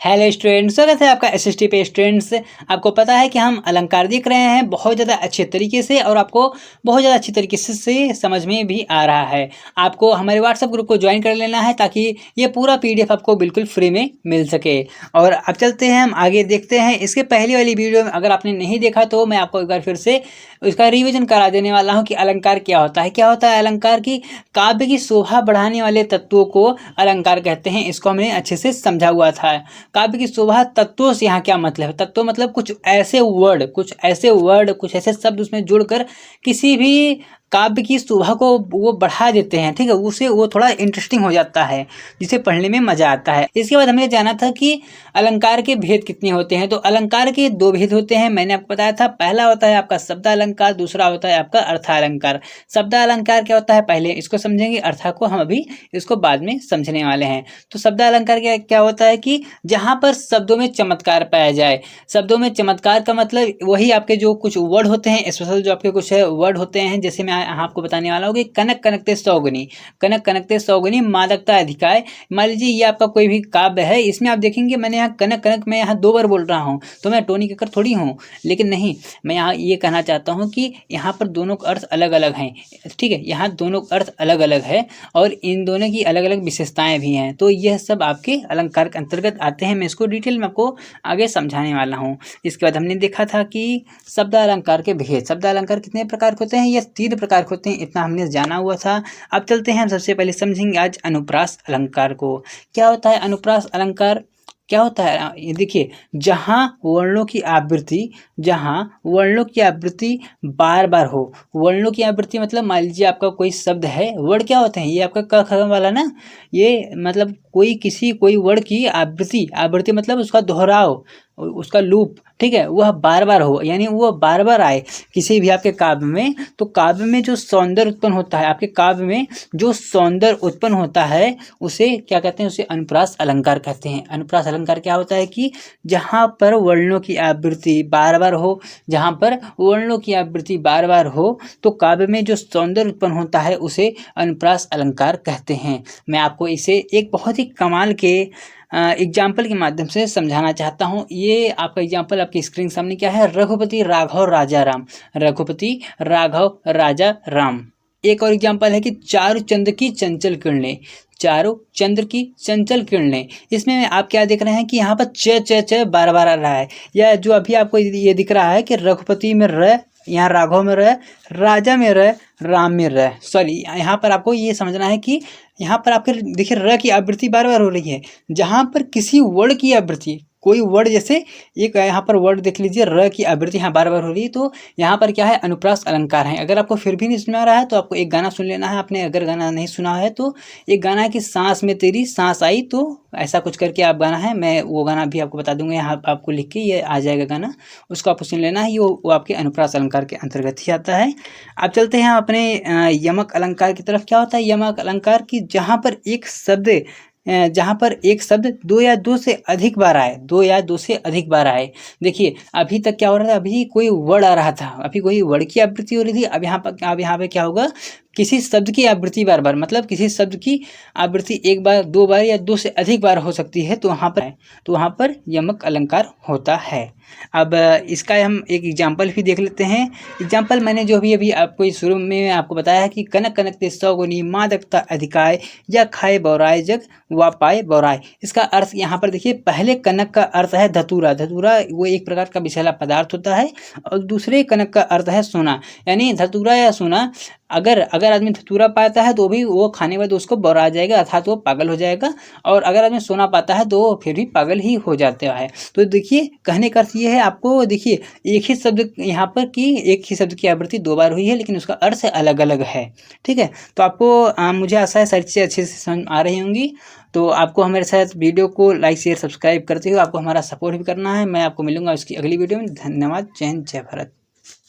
Hello students, स्वागत है आपका एसएसटी पे। स्टूडेंट्स, आपको पता है कि हम अलंकार देख रहे हैं बहुत ज़्यादा अच्छे तरीके से और आपको बहुत ज़्यादा अच्छी तरीके से समझ में भी आ रहा है। आपको हमारे व्हाट्सएप ग्रुप को ज्वाइन कर लेना है ताकि ये पूरा पीडीएफ आपको बिल्कुल फ्री में मिल सके। और अब चलते हैं, हम आगे देखते हैं। इसके पहले वाली वीडियो में अगर आपने नहीं देखा तो मैं आपको एक बार फिर से उसका रिविजन करा देने वाला हूँ कि अलंकार क्या होता है। क्या होता है अलंकार? की काव्य की शोभा बढ़ाने वाले तत्वों को अलंकार कहते हैं। इसको हमने अच्छे से समझा हुआ था। काव्य की शोभा तत्वों से यहाँ क्या मतलब है? तत्व मतलब कुछ ऐसे वर्ड, कुछ ऐसे शब्द उसमें जुड़कर किसी भी काव्य की शोभा को वो बढ़ा देते हैं। ठीक है, उसे वो थोड़ा इंटरेस्टिंग हो जाता है, जिसे पढ़ने में मजा आता है। इसके बाद हमें जाना था कि अलंकार के भेद कितने होते हैं। तो अलंकार के दो भेद होते हैं, मैंने आपको बताया था। पहला होता है आपका शब्द अलंकार, दूसरा होता है आपका अर्थालंकार। शब्द अलंकार क्या होता है पहले इसको समझेंगे, अर्थ को हम अभी इसको बाद में समझने वाले हैं। तो शब्द अलंकार क्या होता है कि जहां पर शब्दों में चमत्कार पाया जाए। शब्दों में चमत्कार का मतलब वही आपके जो कुछ वर्ड होते हैं, स्पेशल जो आपके कुछ वर्ड होते हैं। जैसे मैं आपको बताने वाला हूँ कि कनक कनकते सौगुनी, कनक कनकते सौगुनी मादकता अधिकाय। मान लीजिए ये आपका कोई भी काव्य है, इसमें आप देखेंगे मैंने यहाँ कनक कनक में यहाँ 2 बार बोल रहा हूँ, तो मैं टोनी कक्कर थोड़ी हूँ। लेकिन नहीं, मैं यहाँ ये कहना चाहता हूँ कि यहाँ पर दोनों का अर्थ अलग अलग हैं। ठीक है, यहाँ दोनों का अर्थ अलग अलग है और इन दोनों की अलग अलग विशेषताएं भी हैं। तो यह सब आपके अलंकार के अंतर्गत आते हैं। मैं इसको डिटेल में आपको आगे समझाने वाला हूँ। इसके बाद हमने देखा था कि शब्द अलंकार के भेद। शब्द अलंकार कितने प्रकार के होते हैं? ये 3 प्रकार के होते हैं, इतना हमने जाना हुआ था। अब चलते हैं, हम सबसे पहले समझेंगे आज अनुप्रास अलंकार को। क्या होता है अनुप्रास अलंकार? क्या होता है ये देखिए, जहाँ वर्णों की आवृत्ति बार बार हो। वर्णों की आवृत्ति मतलब मान लीजिए आपका कोई शब्द है, वर्ड क्या होते हैं? ये आपका क ख वाला ना, ये मतलब कोई वर्ड की आवृत्ति मतलब उसका दोहराव, उसका लूप। ठीक है, वह बार बार हो, यानी वह बार बार आए किसी भी आपके काव्य में। तो काव्य में जो सौंदर्य उत्पन्न होता है, आपके काव्य में जो सौंदर्य उत्पन्न होता है, उसे क्या कहते हैं? उसे अनुप्रास अलंकार कहते हैं। अनुप्रास अलंकार क्या होता है कि जहाँ पर वर्णों की आवृत्ति बार बार हो, तो काव्य में जो सौंदर्य उत्पन्न होता है उसे अनुप्रास अलंकार कहते हैं। मैं आपको इसे एक बहुत ही कमाल के एग्जाम्पल के माध्यम से समझाना चाहता हूँ। ये आपका एग्जाम्पल आपकी स्क्रीन सामने क्या है? रघुपति राघव राजा राम। रघुपति राघव राजा राम। एक और एग्जाम्पल है कि चारु चंद्र की चंचल किरणें। चारु चंद्र की चंचल किरणें। इसमें आप क्या देख रहे हैं कि यहाँ पर च बार बार आ रहा है। या जो अभी आपको ये दिख रहा है कि रघुपति में र, यहाँ राघव में र, राजा में र, राम में र। सॉरी, यहाँ पर आपको ये समझना है कि यहाँ पर आपके देखिए र की आवृत्ति बार बार हो रही है। जहाँ पर किसी वर्ड की आवृत्ति, कोई वर्ड, जैसे एक यहाँ पर वर्ड देख लीजिए, र की आवृत्ति यहाँ बार बार हो रही है, तो यहाँ पर क्या है? अनुप्रास अलंकार है। अगर आपको फिर भी नहीं सुना रहा है तो आपको एक गाना सुन लेना है आपने। अगर गाना नहीं सुना है तो एक गाना है कि सांस में तेरी सांस आई, तो ऐसा कुछ करके आप गाना है, मैं वो गाना भी आपको बता दूंगा। यहाँ आपको लिख के ये आ जाएगा गाना, उसको आपको सुन लेना है। वो आपके अनुप्रास अलंकार के अंतर्गत ही आता है। अब चलते हैं अपने यमक अलंकार की तरफ। क्या होता है यमक अलंकार? की जहाँ पर एक शब्द 2 या 2 से अधिक बार आए। देखिए अभी तक क्या हो रहा था? अभी कोई वर्ड आ रहा था, अभी कोई वर्ड की आवृत्ति हो रही थी। अब यहाँ पे क्या होगा? किसी शब्द की आवृत्ति बार बार, मतलब किसी शब्द की आवृत्ति 1 बार, 2 बार या 2 से अधिक बार हो सकती है, तो वहाँ पर यमक अलंकार होता है। अब इसका हम एक एग्जाम्पल भी देख लेते हैं। एग्जाम्पल मैंने जो भी अभी आपको शुरू में आपको बताया है कि कनक कनकते सौगुनी मादकता अधिकाय, या खाए बौराय जग वा पाए बौराय। इसका अर्थ यहाँ पर देखिए, पहले कनक का अर्थ है धतूरा। धतूरा वो एक प्रकार का विषैला पदार्थ होता है, और दूसरे कनक का अर्थ है सोना। यानी धतूरा या सोना, अगर आदमी धतूरा पाता है तो भी वो खाने के बाद उसको बौरा जाएगा, अर्थात वो पागल हो जाएगा। और अगर आदमी सोना पाता है तो वो फिर भी पागल ही हो जाता है। तो देखिए, कहने का अर्थ ये है, आपको देखिए एक ही शब्द की आवृत्ति 2 बार हुई है, लेकिन उसका अर्थ अलग अलग है। ठीक है, तो आपको मुझे आशा है सारी चीज़ें अच्छे से समझ आ रही होंगी। तो आपको हमारे साथ वीडियो को लाइक शेयर सब्सक्राइब करते हुए आपको हमारा सपोर्ट भी करना है। मैं आपको मिलूंगा उसकी अगली वीडियो में। धन्यवाद। जय हिंद, जय भारत।